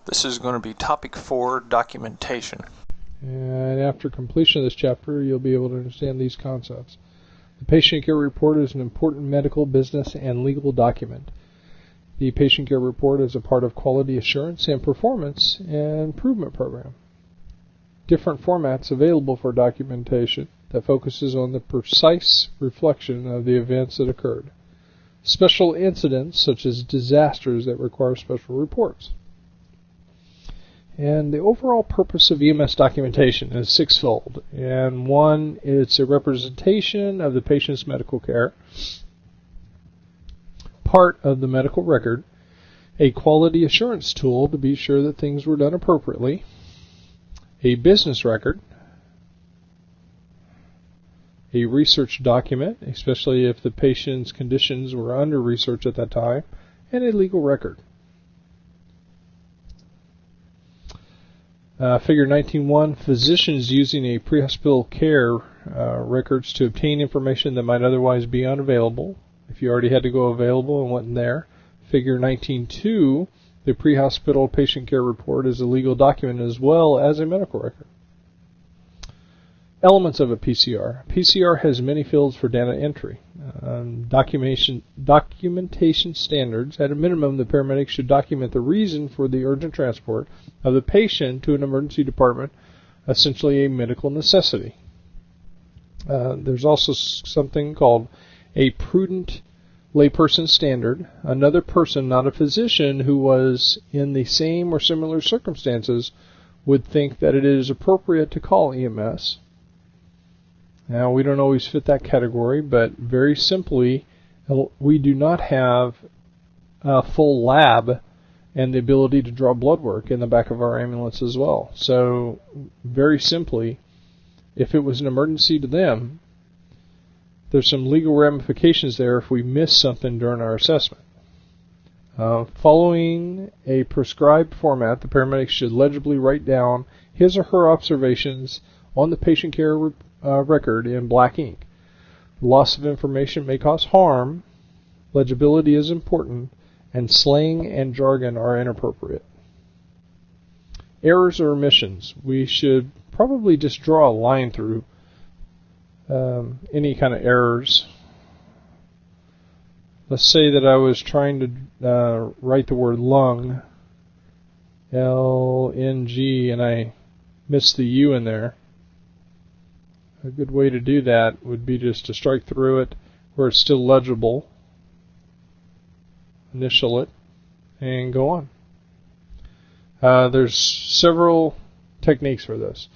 This is going to be topic 4, documentation. And after completion of this chapter, you'll be able to understand these concepts. The patient care report is an important medical, business, and legal document. The patient care report is a part of quality assurance and performance and improvement program. Different formats available for documentation that focuses on the precise reflection of the events that occurred. Special incidents such as disasters that require special reports. And the overall purpose of EMS documentation is sixfold. And one, it's a representation of the patient's medical care, part of the medical record, a quality assurance tool to be sure that things were done appropriately, a business record, a research document, especially if the patient's conditions were under research at that time, and a legal record. Figure 19.1, physicians using a pre-hospital care records to obtain information that might otherwise be unavailable if you already had to go available and wasn't there. Figure 19.2, the pre-hospital patient care report is a legal document as well as a medical record. Elements of a PCR. PCR has many fields for data entry. Documentation standards. At a minimum, the paramedics should document the reason for the urgent transport of the patient to an emergency department, essentially a medical necessity. There's also something called a prudent layperson standard. Another person, not a physician, who was in the same or similar circumstances would think that it is appropriate to call EMS. Now, we don't always fit that category, but very simply, we do not have a full lab and the ability to draw blood work in the back of our ambulance as well. So, very simply, if it was an emergency to them, there's some legal ramifications there if we miss something during our assessment. Following a prescribed format, the paramedic should legibly write down his or her observations on the patient care record in black ink. Loss of information may cause harm, legibility is important, and slang and jargon are inappropriate. Errors or omissions. We should probably just draw a line through any kind of errors. Let's say that I was trying to write the word lung, L-N-G, and I missed the U in there. A good way to do that would be just to strike through it where it's still legible, initial it, and go on. There's several techniques for this.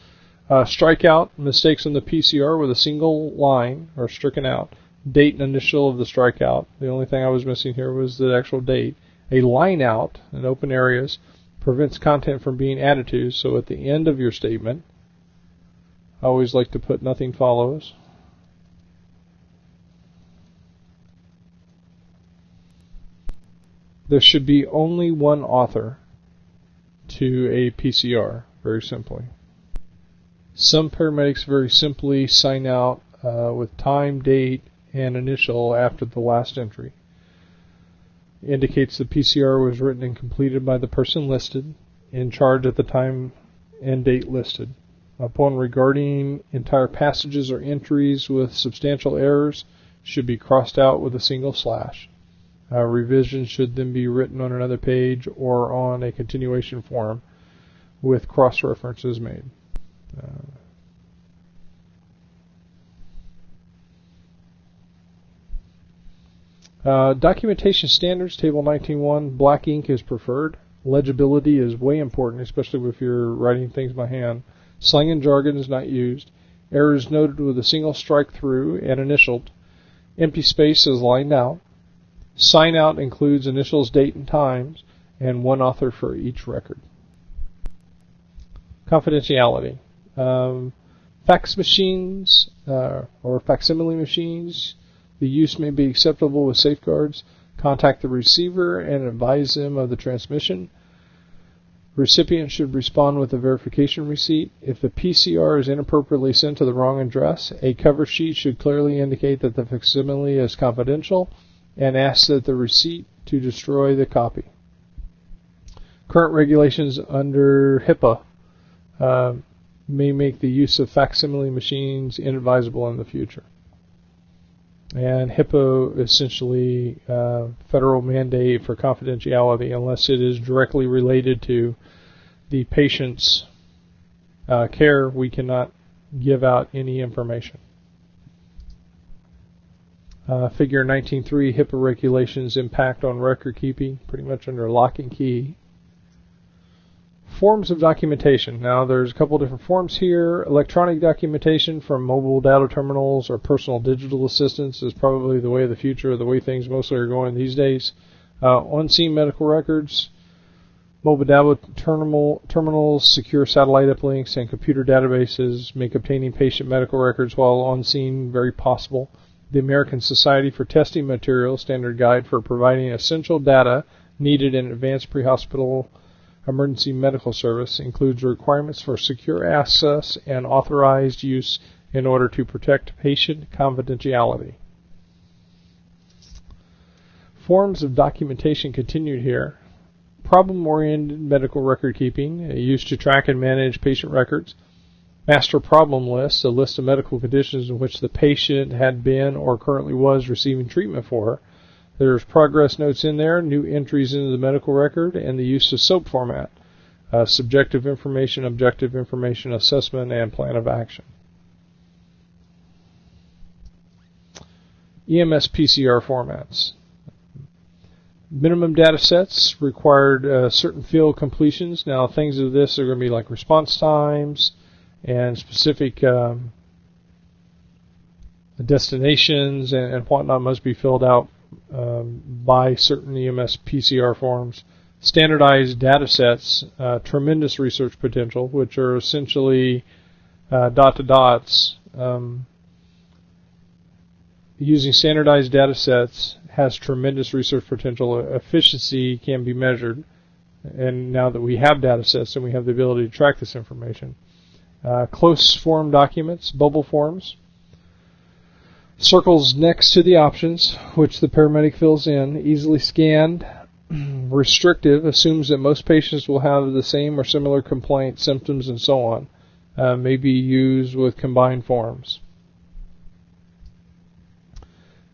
Strike out mistakes on the PCR with a single line or stricken out. Date and initial of the strikeout. The only thing I was missing here was the actual date. A line out in open areas prevents content from being added to, so at the end of your statement, I always like to put nothing follows. There should be only one author to a PCR, very simply. Some paramedics very simply sign out with time, date, and initial after the last entry. Indicates the PCR was written and completed by the person listed, in charge at the time and date listed. Upon regarding entire passages or entries with substantial errors, should be crossed out with a single slash. Revision should then be written on another page or on a continuation form with cross-references made. Documentation standards, table 19.1, black ink is preferred. Legibility is way important, especially if you're writing things by hand. Slang and jargon is not used. Errors noted with a single strike through and initialed. Empty space is lined out. Sign out includes initials, date, and times, and one author for each record. Confidentiality. Fax machines or facsimile machines, the use may be acceptable with safeguards. Contact the receiver and advise them of the transmission. Recipient should respond with a verification receipt. If the PCR is inappropriately sent to the wrong address, a cover sheet should clearly indicate that the facsimile is confidential and ask that the receipt to destroy the copy. Current regulations under HIPAA may make the use of facsimile machines inadvisable in the future. And HIPAA is essentially federal mandate for confidentiality unless it is directly related to the patient's care. We cannot give out any information. Figure 19.3, HIPAA regulations impact on record keeping, pretty much under lock and key. Forms of documentation. Now there's a couple different forms here. Electronic documentation from mobile data terminals or personal digital assistants is probably the way of the future, the way things mostly are going these days. On-scene medical records, mobile data terminals, secure satellite uplinks, and computer databases make obtaining patient medical records while on scene very possible. The American Society for Testing Materials Standard Guide for providing essential data needed in advanced pre-hospital emergency medical service includes requirements for secure access and authorized use in order to protect patient confidentiality. Forms of documentation continued here. Problem-oriented medical record keeping, used to track and manage patient records. Master problem list, a list of medical conditions in which the patient had been or currently was receiving treatment for. There's progress notes in there, new entries into the medical record, and the use of SOAP format. Subjective information, objective information, assessment, and plan of action. EMS PCR formats. Minimum data sets required certain field completions. Now, things of this are going to be like response times and specific destinations and whatnot must be filled out by certain EMS PCR forms. Standardized data sets, tremendous research potential, which are essentially dot-to-dots. Using standardized data sets has tremendous research potential. Efficiency can be measured. And now that we have data sets and we have the ability to track this information. Close form documents, bubble forms. Circles next to the options, which the paramedic fills in, easily scanned. Restrictive, assumes that most patients will have the same or similar complaint, symptoms, and so on. May be used with combined forms.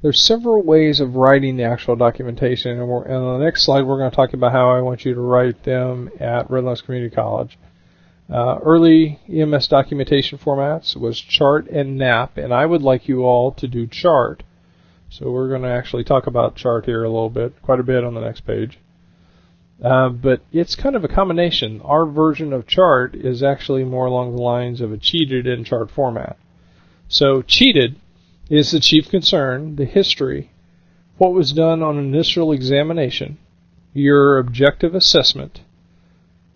There's several ways of writing the actual documentation, and on the next slide we're going to talk about how I want you to write them at Redlands Community College. Early EMS documentation formats was chart and NAP, and I would like you all to do chart. So we're going to actually talk about chart here a little bit, quite a bit on the next page. But it's kind of a combination. Our version of chart is actually more along the lines of a cheated and chart format. So cheated is the chief concern, the history, what was done on initial examination, your objective assessment,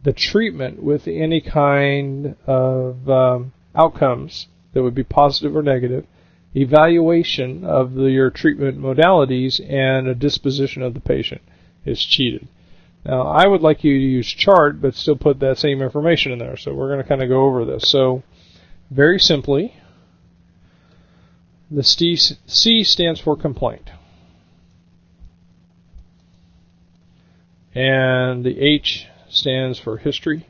the treatment with any kind of outcomes that would be positive or negative, evaluation of your treatment modalities, and a disposition of the patient is cheated. Now, I would like you to use chart, but still put that same information in there. So we're going to kind of go over this. So, very simply, the C stands for complaint. And the H stands for history.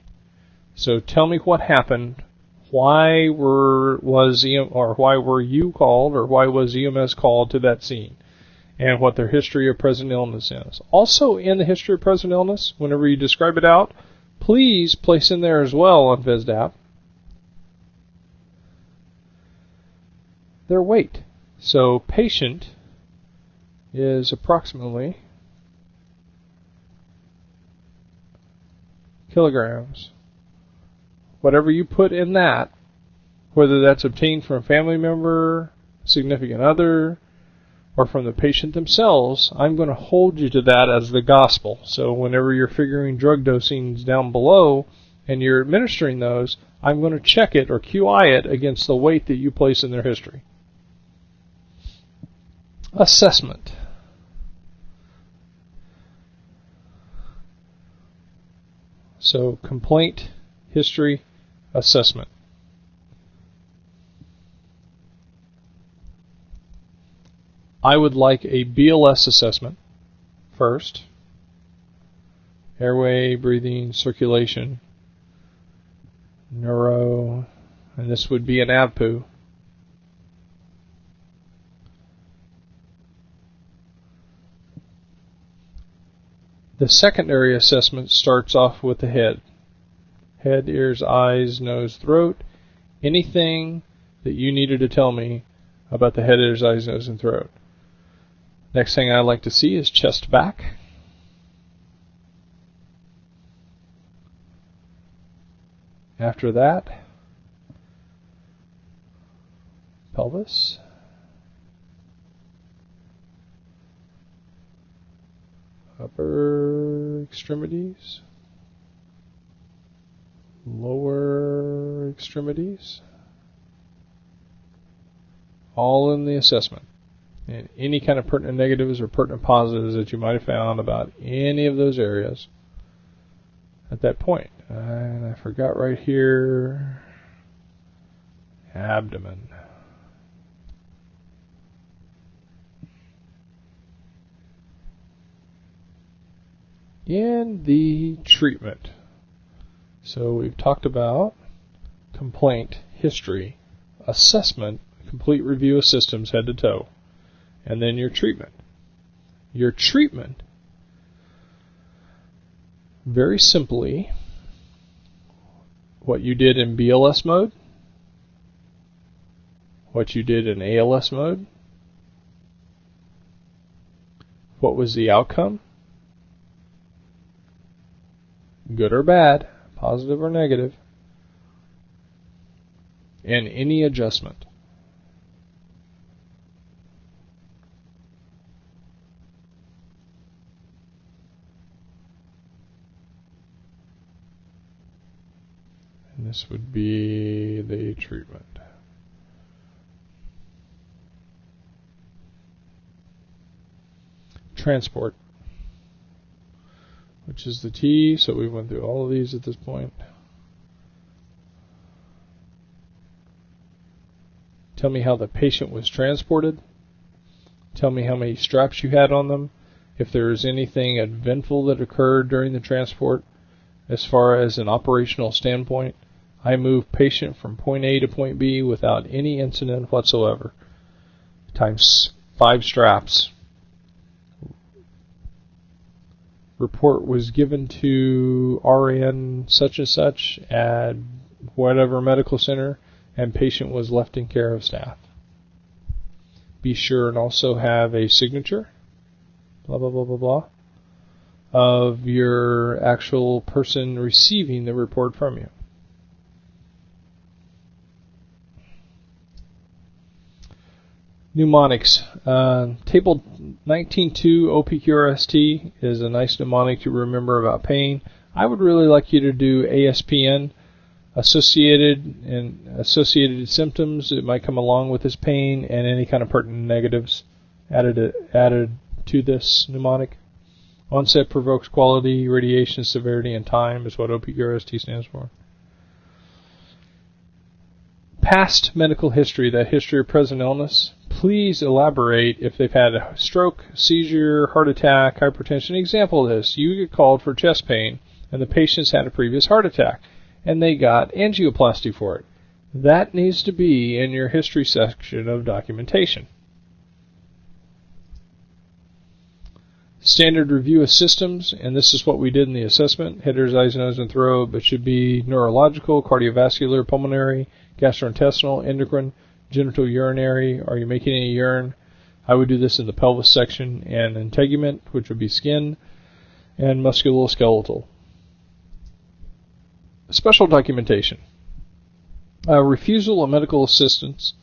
So tell me what happened. Why were you called, or why was EMS called to that scene, and what their history of present illness is. Also, in the history of present illness, whenever you describe it out, please place in there as well on FSDAP their weight. So patient is approximately kilograms. Whatever you put in that, whether that's obtained from a family member, significant other, or from the patient themselves, I'm going to hold you to that as the gospel. So whenever you're figuring drug dosings down below and you're administering those, I'm going to check it or QI it against the weight that you place in their history. Assessment. So complaint, history, assessment. I would like a BLS assessment first, airway, breathing, circulation, neuro, and this would be an AVPU. The secondary assessment starts off with the head. Head, ears, eyes, nose, throat. Anything that you needed to tell me about the head, ears, eyes, nose, and throat. Next thing I'd like to see is chest, back. After that, pelvis. Upper extremities. Lower extremities. All in the assessment. And any kind of pertinent negatives or pertinent positives that you might have found about any of those areas at that point. And I forgot right here, abdomen. And the treatment. So we've talked about complaint, history, assessment, complete review of systems head to toe, and then your treatment. Your treatment, very simply, what you did in BLS mode, what you did in ALS mode, what was the outcome, good or bad, positive or negative, and any adjustment. And this would be the treatment. Transport, which is the T, so we went through all of these at this point. Tell me how the patient was transported. Tell me how many straps you had on them. If there is anything eventful that occurred during the transport, as far as an operational standpoint. I moved patient from point A to point B without any incident whatsoever. Times 5 straps. Report was given to RN such and such at whatever medical center, and patient was left in care of staff. Be sure and also have a signature, blah, blah, blah, blah, blah, of your actual person receiving the report from you. Mnemonics. Table 19.2 OPQRST is a nice mnemonic to remember about pain. I would really like you to do ASPN, associated symptoms that might come along with this pain, and any kind of pertinent negatives added to this mnemonic. Onset, provokes, quality, radiation, severity, and time is what OPQRST stands for. Past medical history, that history of present illness. Please elaborate if they've had a stroke, seizure, heart attack, hypertension. Example of this, you get called for chest pain, and the patient's had a previous heart attack, and they got angioplasty for it. That needs to be in your history section of documentation. Standard review of systems, and this is what we did in the assessment, head, ears, eyes, nose, and throat, but should be neurological, cardiovascular, pulmonary, gastrointestinal, endocrine, genital urinary. Are you making any urine? I would do this in the pelvis section, and integument, which would be skin, and musculoskeletal. Special documentation. Refusal of medical assistance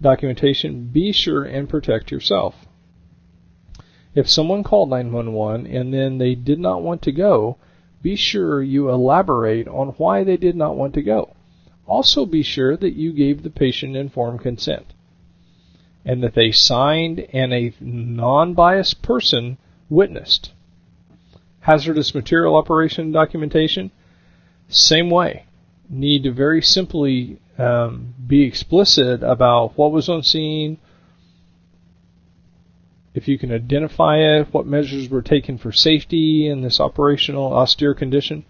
documentation. Be sure and protect yourself. If someone called 911 and then they did not want to go, be sure you elaborate on why they did not want to go. Also be sure that you gave the patient informed consent and that they signed and a non-biased person witnessed. Hazardous material operation documentation, same way. Need to very simply be explicit about what was on scene, if you can identify it, what measures were taken for safety in this operational austere condition.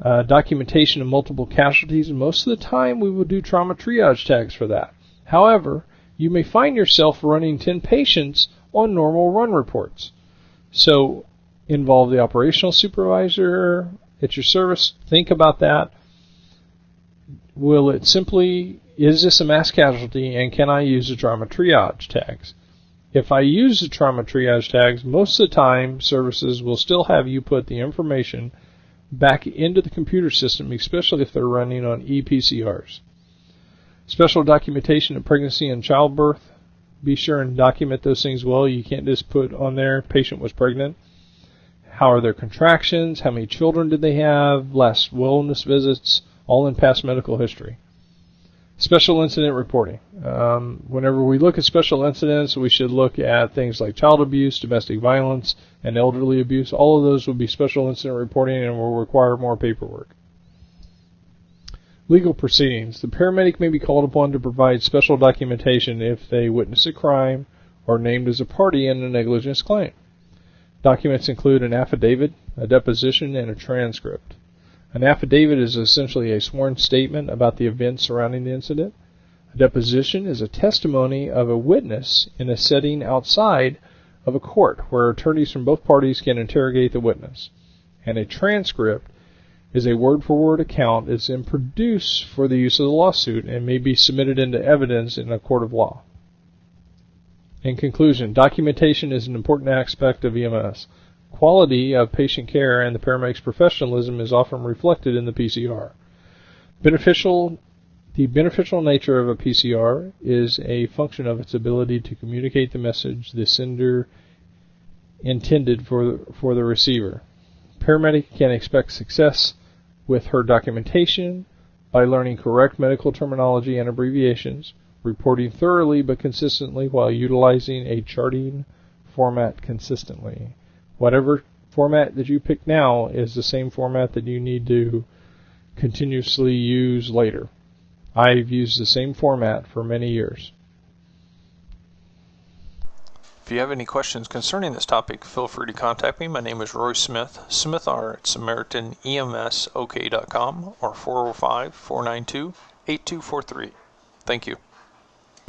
Documentation of multiple casualties, and most of the time we will do trauma triage tags for that. However, you may find yourself running 10 patients on normal run reports. So involve the operational supervisor at your service. Think about that. Is this a mass casualty, and can I use the trauma triage tags? If I use the trauma triage tags, most of the time services will still have you put the information back into the computer system, especially if they're running on ePCRs. Special documentation of pregnancy and childbirth. Be sure and document those things well. You can't just put on there, patient was pregnant. How are their contractions? How many children did they have? Last wellness visits, all in past medical history. Special incident reporting. Whenever we look at special incidents, we should look at things like child abuse, domestic violence, and elderly abuse. All of those will be special incident reporting and will require more paperwork. Legal proceedings. The paramedic may be called upon to provide special documentation if they witness a crime or named as a party in a negligence claim. Documents include an affidavit, a deposition, and a transcript. An affidavit is essentially a sworn statement about the events surrounding the incident. A deposition is a testimony of a witness in a setting outside of a court where attorneys from both parties can interrogate the witness. And a transcript is a word-for-word account that's then produced for the use of the lawsuit and may be submitted into evidence in a court of law. In conclusion, documentation is an important aspect of EMS. Quality of patient care and the paramedic's professionalism is often reflected in the PCR. The beneficial nature of a PCR is a function of its ability to communicate the message the sender intended for the receiver. Paramedic can expect success with her documentation by learning correct medical terminology and abbreviations, reporting thoroughly but consistently while utilizing a charting format consistently. Whatever format that you pick now is the same format that you need to continuously use later. I've used the same format for many years. If you have any questions concerning this topic, feel free to contact me. My name is Roy Smith, SmithR at SamaritanEMSOK.com or 405-492-8243. Thank you.